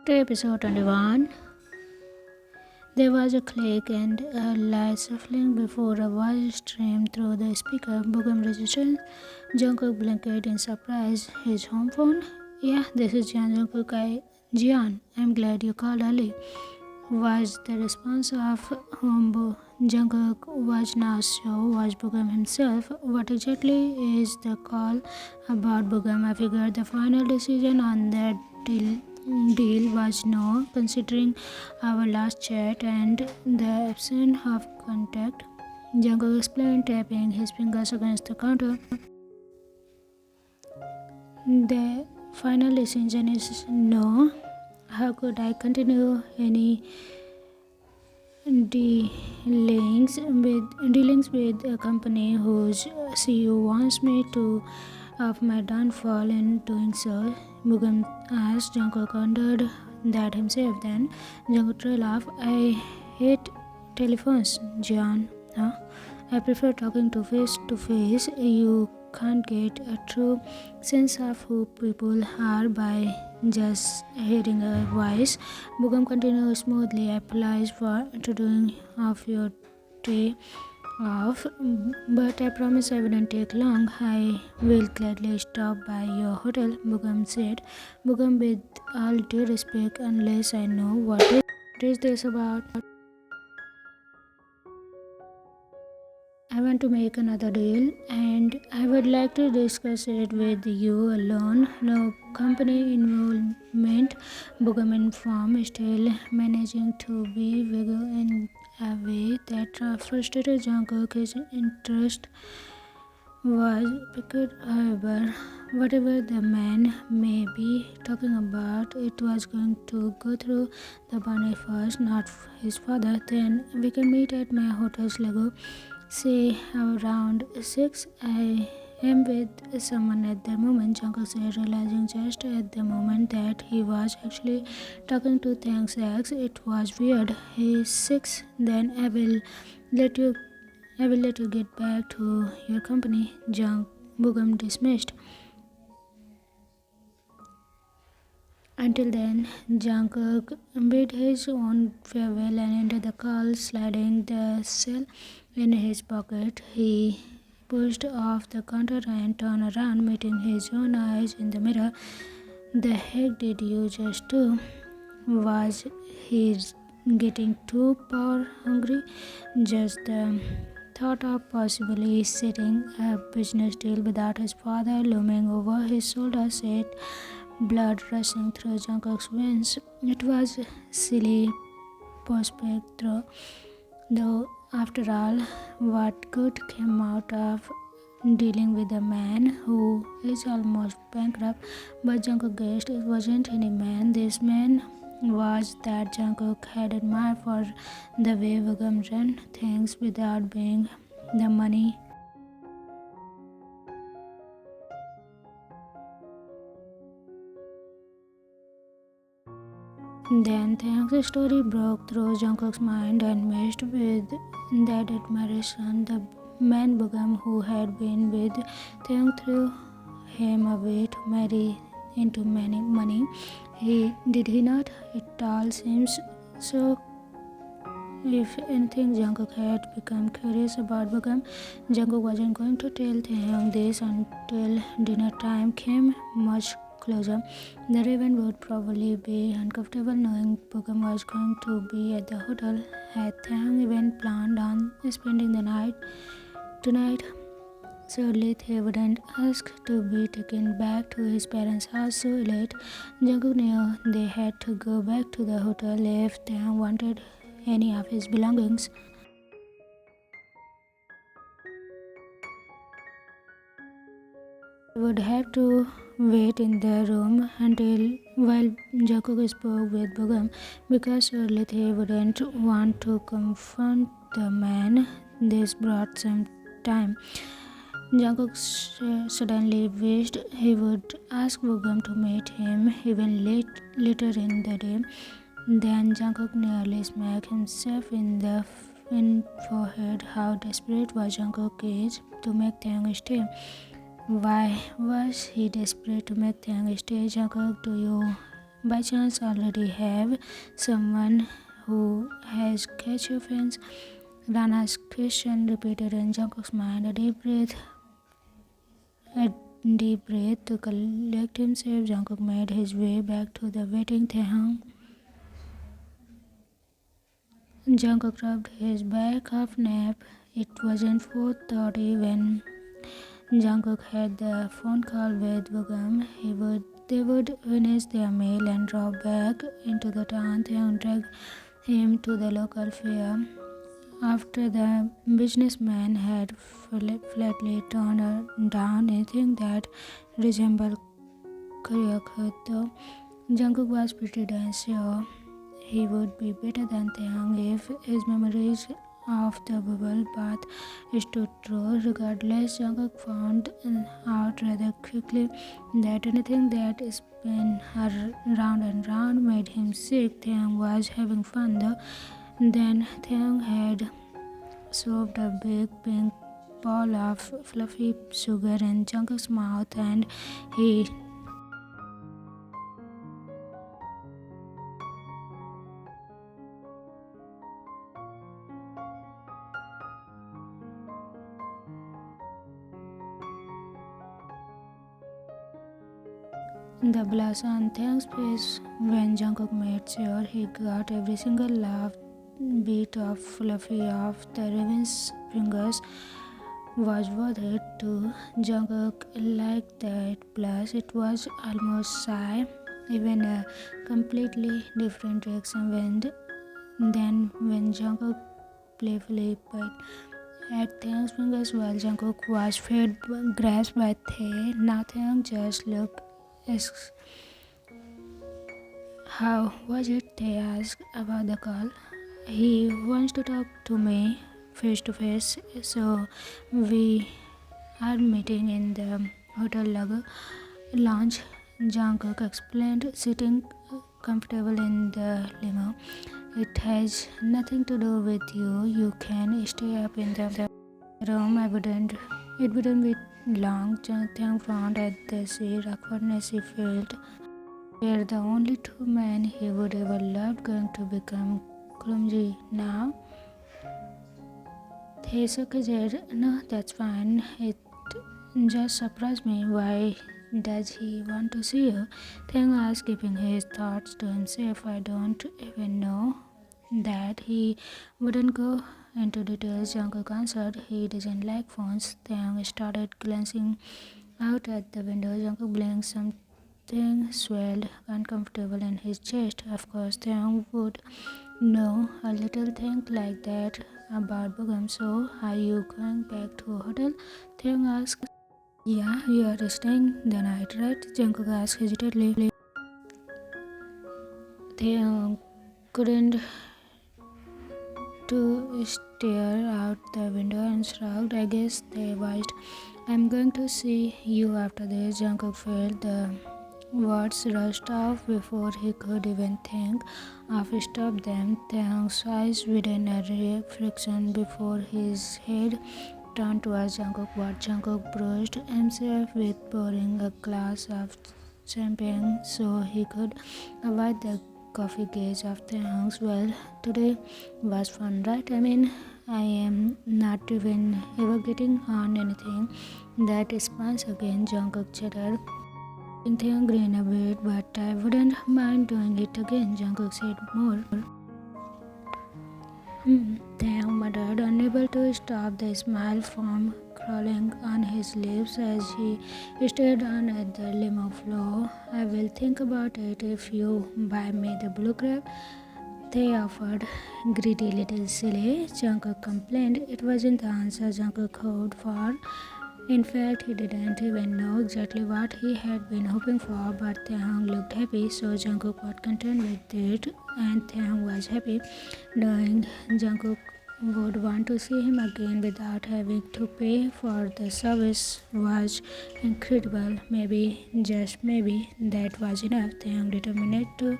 To episode 21. There was a click and a light shuffling before a voice streamed through the speaker. Bugam registered. Jungkook blinked in surprise. His home phone? Yeah, this is Jungkook. Jian, I'm glad you called early. Was the response of whom Jungkook was now sure was Bugam himself. What exactly is the call about Bugam? I figured the final decision on that deal was no, considering our last chat and the absence of contact. Jungkook explained, tapping his fingers against the counter. The final decision is no. How could I continue any dealings with a company whose CEO wants me to of my downfall in doing so? Bugam asked. Jungkook wondered that himself. Then Jungkook trailed off. I hate telephones, John. Huh? I prefer talking to face. You can't get a true sense of who people are by just hearing a voice. Bugam continued smoothly. I apologize for intruding of your day off, but I promise I wouldn't take long. I will gladly stop by your hotel, Bugam said. Bugam, with all due respect, unless I know what is this about. I want to make another deal and I would like to discuss it with you alone. No company involvement, Bugam informed, still managing to be vague in a way that frustrated Jungkook. His interest was piqued, however, whatever the man may be talking about, it was going to go through the bunny first, not his father. Then we can meet at my hotel's Lego. Say around 6. I am with someone at the moment, Jungkook said, realizing just at the moment that he was actually talking to Taehyung's ex. It was weird. He's 6. Then I will let you get back to your company. Bugam dismissed. Until then, Jungkook bid his own farewell and ended the call, sliding the cell in his pocket. He pushed off the counter and turned around, meeting his own eyes in the mirror. The heck did you just do? Was he getting too power hungry? Just the thought of possibly setting a business deal without his father looming over his shoulder set blood rushing through Jungkook's veins. It was silly prospect, though after all, what good came out of dealing with a man who is almost bankrupt? But Jungkook guessed it wasn't any man. This man was that Jungkook had admired for the way Bugam ran things without being the money. Then Taehyung's story broke through Jungkook's mind and mixed with that admiration. The man Bugam who had been with Taehyung threw him away to marry into many money. Did he not? It all seems so. If anything, Jungkook had become curious about Bugam. Jungkook wasn't going to tell Taehyung this until dinner time came much closer. The Raven would probably be uncomfortable knowing Bugam was going to be at the hotel. Had Taehyung even planned on spending the night tonight? Surely they wouldn't ask to be taken back to his parents' house so late. Jungkook knew they had to go back to the hotel if Taehyung wanted any of his belongings. He would have to wait in the room until while Jungkook spoke with Bugam, because surely they wouldn't want to confront the man. This brought some time. Jungkook suddenly wished he would ask Bugam to meet him even later in the day. Then Jungkook nearly smacked himself in the forehead. How desperate was Jungkook is to make Taehyung stay. Why was he desperate to make Taehyung stay? Jungkook, do you by chance already have someone who has catch your fans? Rana's question repeated in Jungkook's mind. A deep breath to collect himself. Jungkook made his way back to the waiting Taehyung. Jungkook rubbed his back half nap. It wasn't 4:30 when Jungkook had the phone call with Bugam. They would finish their meal and drop back into the town. Taehyung dragged him to the local fair. After the businessman had flatly turned down anything that resembled Korean, Jungkook was pretty damn sure he would be better than Taehyung if his memories of the bubble bath stood true. Regardless, Jungkook found out rather quickly that anything that spun round and round made him sick. Taehyung was having fun though. Then Taehyung had shoved a big pink ball of fluffy sugar in Jungkook's mouth and he the blush on Taehyung's face when Jungkook made sure he got every single love bit of fluffy off the Raven's fingers was worth it to Jungkook liked that blush. It was almost shy, even a completely different reaction than when Jungkook playfully put at Taehyung's fingers while Jungkook was grasped by Tae. Now Taehyung just looked. How was it? They asked about the call. He wants to talk to me face to face, so we are meeting in the hotel lounge. Jungkook explained, sitting comfortable in the limo. It has nothing to do with you. You can stay up in the room. It wouldn't be long. Taehyung frowned at the sheer awkwardness he felt. We're the only two men he would ever love going to become clumsy now. He shook his head. No, that's fine. It just surprised me. Why does he want to see you? Taehyung asked, keeping his thoughts to himself. I don't even know that. He wouldn't go into details. Jungkook answered, he doesn't like phones. Taehyung started glancing out at the window. Jungkook blinked. Something swelled uncomfortable in his chest. Of course, Taehyung would know a little thing like that about Bugam. So, are you going back to a hotel? Taehyung asked. Yeah, you are staying the night, right? Jungkook asked hesitantly. Taehyung couldn't to stare out the window and shrugged. I guess they watched. I'm going to see you after this. Jungkook felt the words rushed off before he could even think of stop them. Taehyung's eyes widened a reflection before his head turned towards Jungkook. But Jungkook brushed himself with pouring a glass of champagne so he could avoid the coffee gaze of Taehyung's. Well, today was fun, right? I mean, I am not even ever getting on anything that spans again, Jungkook chattered. Taehyung grinned a bit, but I wouldn't mind doing it again, Jungkook said more. Taehyung muttered, unable to stop the smile from crawling on his lips as he stared down at the limo floor. I will think about it if you buy me the blue crab, they offered. Greedy little silly, Jungkook complained. It wasn't the answer Jungkook hoped for. In fact, he didn't even know exactly what he had been hoping for, but Taehyung looked happy, so Jungkook was content with it, and Taehyung was happy, knowing Jungkook would want to see him again without having to pay for the service was incredible. Maybe, just maybe, that was enough. Taehyung determined to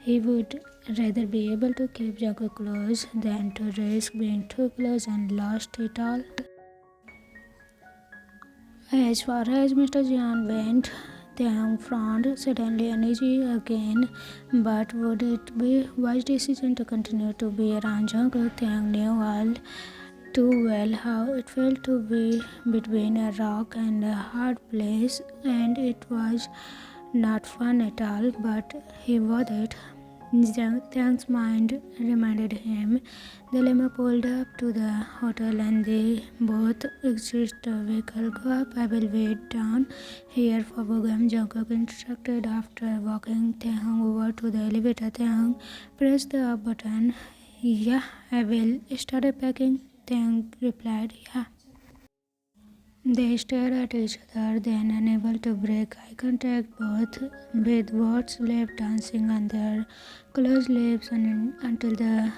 he would rather be able to keep Jungkook close than to risk being too close and lost it all. As far as Mr. Jian went, Taehyung frowned, suddenly uneasy again. But would it be wise decision to continue to be around Jungkook? Taehyung knew all too well how it felt to be between a rock and a hard place, and it was not fun at all, but he was it. Taehyung's mind reminded him. The limo pulled up to the hotel and they both exited the vehicle. Go up, I will wait down here for Bogum, Jungkook instructed. After walking Taehyung over to the elevator, Taehyung pressed the up button. Yeah, I will. Started packing. Taehyung replied, yeah. They stared at each other, then unable to break eye contact, both with words left dancing on their closed lips until the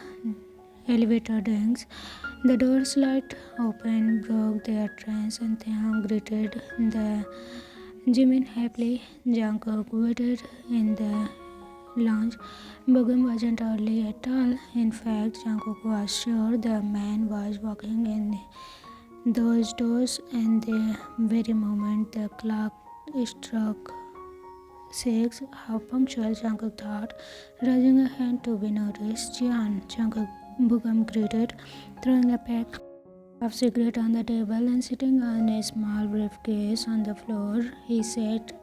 elevator dings. The door slid open, broke their trance, and Taehyung greeted the Jimin happily. Jungkook waited in the lounge. Bogum wasn't early at all. In fact, Jungkook was sure the man was walking in those doors, and the very moment the clock struck 6, how punctual, Jungkook thought, raising a hand to be noticed. Jian, Jungkook Bogum greeted, throwing a pack of cigarette on the table and sitting on a small briefcase on the floor. He sat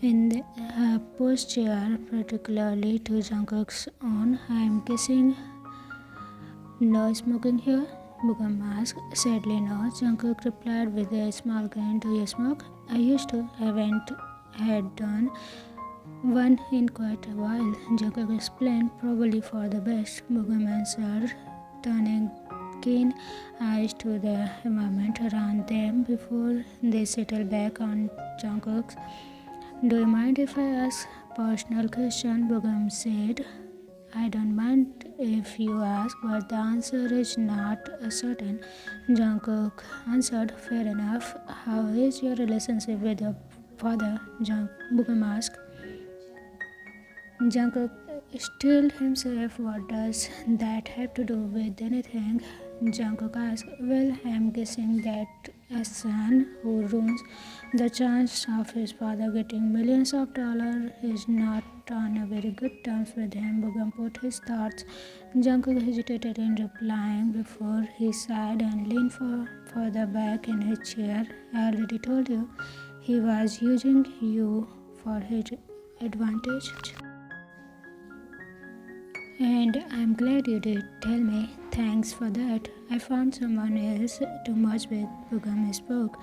in a posture particularly to Jungkook's own. I am guessing no smoking here? Bogum asked. Sadly no, Jungkook replied with a small grin. Do you smoke? I used to. Haven't had done one in quite a while. Jungkook explained, probably for the best. Bogum answered, turning keen eyes to the environment around them before they settled back on Jungkook's. Do you mind if I ask personal question? Bogum said. I don't mind if you ask, but the answer is not certain. Jungkook answered, fair enough. How is your relationship with your father? Bogum asked. Jungkook stilled himself. What does that have to do with anything? Jungkook asked. Well, I'm guessing that a son who ruins the chance of his father getting millions of dollars is not on a very good terms with him. Bogum put his thoughts. Jungkook hesitated in replying before he sighed and leaned further back in his chair. I already told you, he was using you for his advantage. And I'm glad you did tell me. Thanks for that. I found someone else to merge with. Bogum spoke,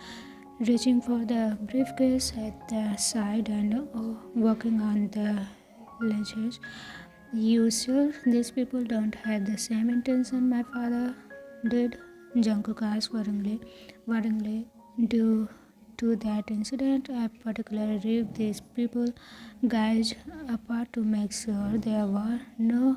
reaching for the briefcase at the side and walking on the ledges. You sure these people don't have the same intention my father did? Jungkook asked worryingly. Due to that incident, I particularly rigged these people guys apart to make sure there were no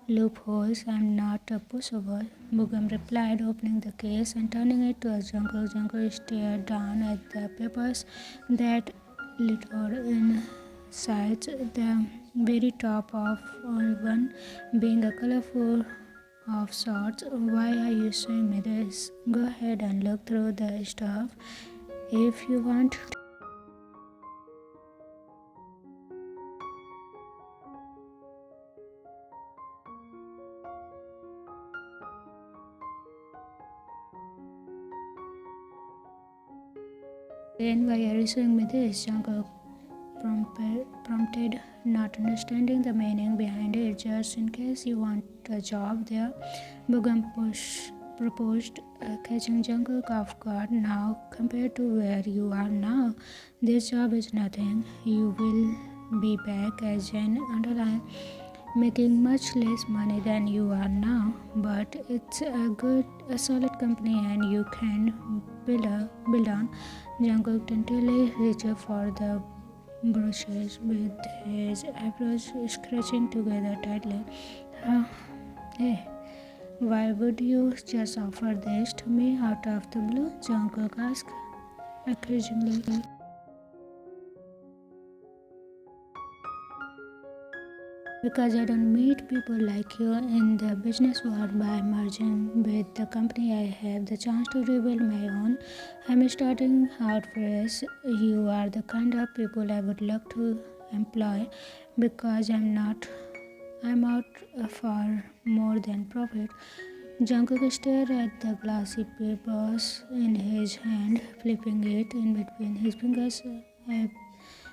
loopholes. I'm not a pushover, Bogum replied, opening the case and turning it to Jungkook. Jungkook stared down at the papers that littered inside, the very top of one being a colorful of sorts. Why are you showing me this? Go ahead and look through the stuff if you want. Then why are you showing me this? Jungkook prompted, not understanding the meaning behind it. Just in case you want a job there, Bogum proposed, catching Jungkook off guard. Now, compared to where you are now, this job is nothing. You will be back as an underline, making much less money than you are now, but it's a solid company and you can build on. Jungkook tentatively reached for the brushes with his eyebrows scratching together tightly. Hey, why would you just offer this to me out of the blue? Jungkook asked encouragingly. because I don't meet people like you in the business world. By merging with the company, I have the chance to rebuild my own. I'm starting out fresh. You are the kind of people I would love to employ because I'm out for more than profit. Jungkook stared at the glassy papers in his hand, flipping it in between his fingers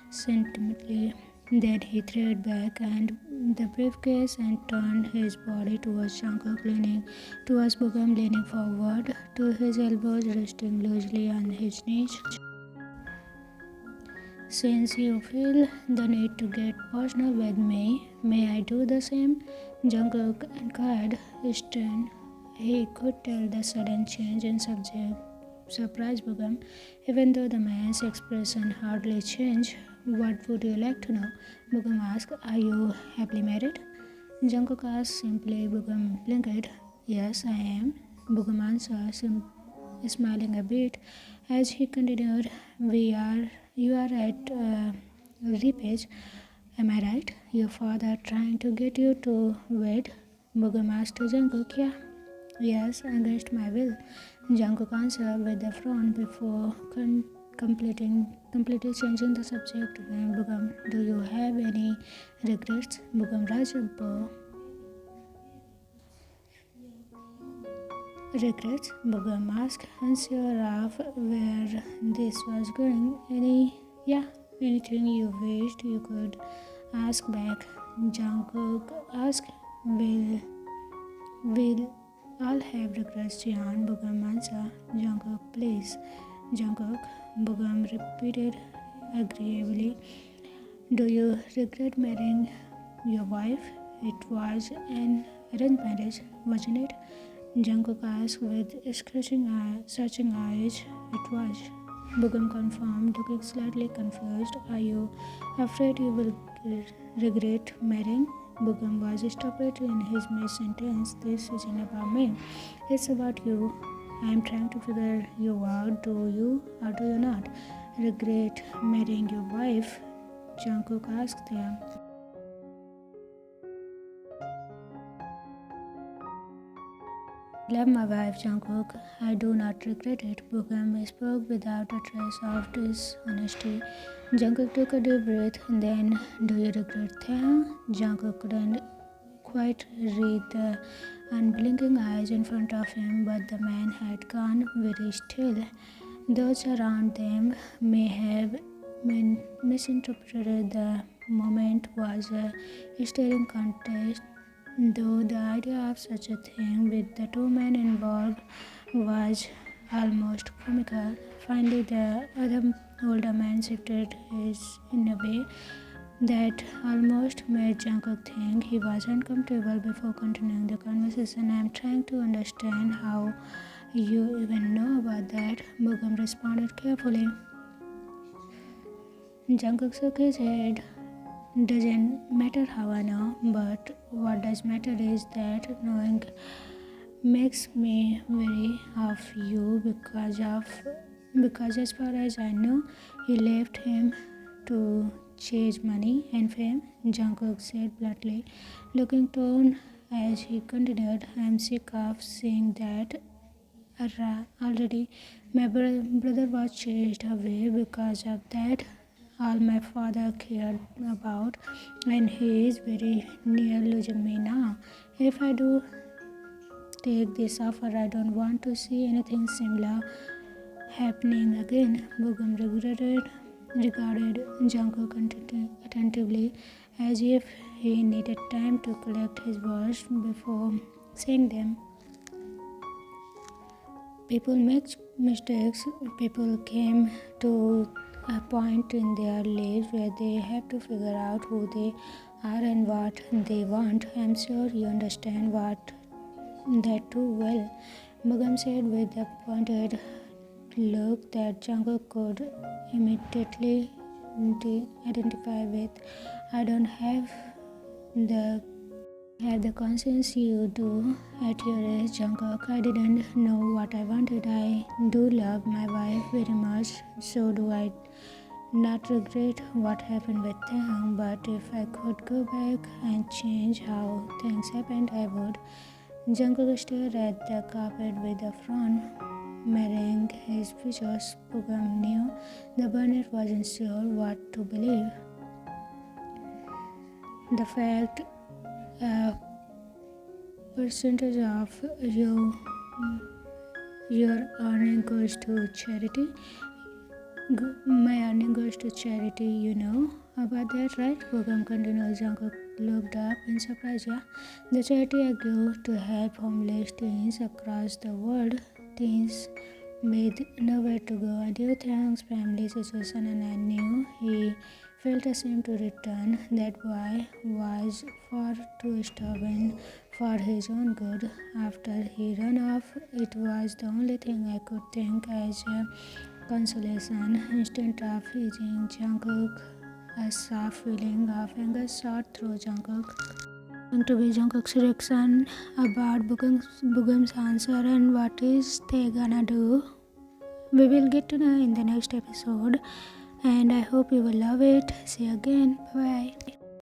absently. Then he threw it back and the briefcase and turned his body towards Jungkook, leaning towards Bugam, leaning forward to his elbows resting loosely on his knees. Since you feel the need to get personal with me, may I do the same? Jungkook inquired, stunned. He could tell the sudden change in subject surprised Bugam, even though the man's expression hardly changed. What would you like to know? Bugam asked. Are you happily married? Jungkook asked simply. Bugam blinked. Yes, I am. Bugam answered, smiling a bit as he continued. You are at repage, am I right? Your father trying to get you to wed? Bugam asked Jungkook. Yeah. Yes, against my will. Jungkook answered with a frown before completely changing the subject. Bugam, do you have any regrets? Bugam Rajabbo. Regrets? Bugam asked, unsure of where this was going. Anything you wished you could ask back. Jungkook asked, Will all have regrets, Jihan? Bugam answered. Jungkook, please. Jungkook, Bugam repeated agreeably. Do you regret marrying your wife? It was an arranged marriage, wasn't it? Jungkook asked with searching eyes. It was. Bugam confirmed, looking slightly confused. Are you afraid you will regret marrying? Bugam was stopped in his mid-sentence. This isn't about me. It's about you. I am trying to figure you out. Do you or do you not regret marrying your wife? Jungkook asked him. Love my wife, Jungkook. I do not regret it. Bugam spoke without a trace of dishonesty. Jungkook took a deep breath. Then, do you regret Taehyung? Jungkook couldn't quite read the unblinking eyes in front of him, but the man had gone very still. Those around them may have misinterpreted the moment was a staring contest, though the idea of such a thing with the two men involved was almost comical. Finally, the other older man shifted his in a way that almost made Jungkook think he was uncomfortable before continuing the conversation. I am trying to understand how you even know about that, Bugam responded carefully. Jungkook shook his head. Doesn't matter how I know, but what does matter is that knowing makes me wary of you because as far as I know, you left him to chase money and fame, Jungkook said bluntly, looking torn as he continued. I am sick of seeing that already. My brother was chased away because of that. All my father cared about, and he is very near losing me now. If I do take this offer, I don't want to see anything similar happening again. Bugam regarded Jungkook attentively, as if he needed time to collect his words before saying them. People make mistakes. People came to a point in their lives where they have to figure out who they are and what they want. I'm sure you understand that too well, Bugam said with a pointed look that Jungkook could immediately identify with. I don't have the conscience you do at your age, Jungkook. I didn't know what I wanted. I do love my wife very much. So do I. not regret what happened with Taehyung, but if I could go back and change how things happened, I would. Jungkook stared at the carpet with a frown, mirroring his features. Bugam knew the Burnett wasn't sure what to believe. The fact a percentage of your earning goes to charity. My earning goes to charity, you know about that, right? Bugam continued. Jungkook looked up in surprise. Yeah, the charity I give to help homeless teens across the world. Teens with nowhere to go. I knew Taehyung's family situation and I knew he felt ashamed to return. That boy was far too stubborn for his own good. After he ran off, it was the only thing I could think as a consolation. Instead of easing Jungkook, a soft feeling of anger shot through Jungkook. Going to be Jungkook's reaction about Bugam's answer and what is they gonna do. We will get to know in the next episode, and I hope you will love it. See you again. Bye.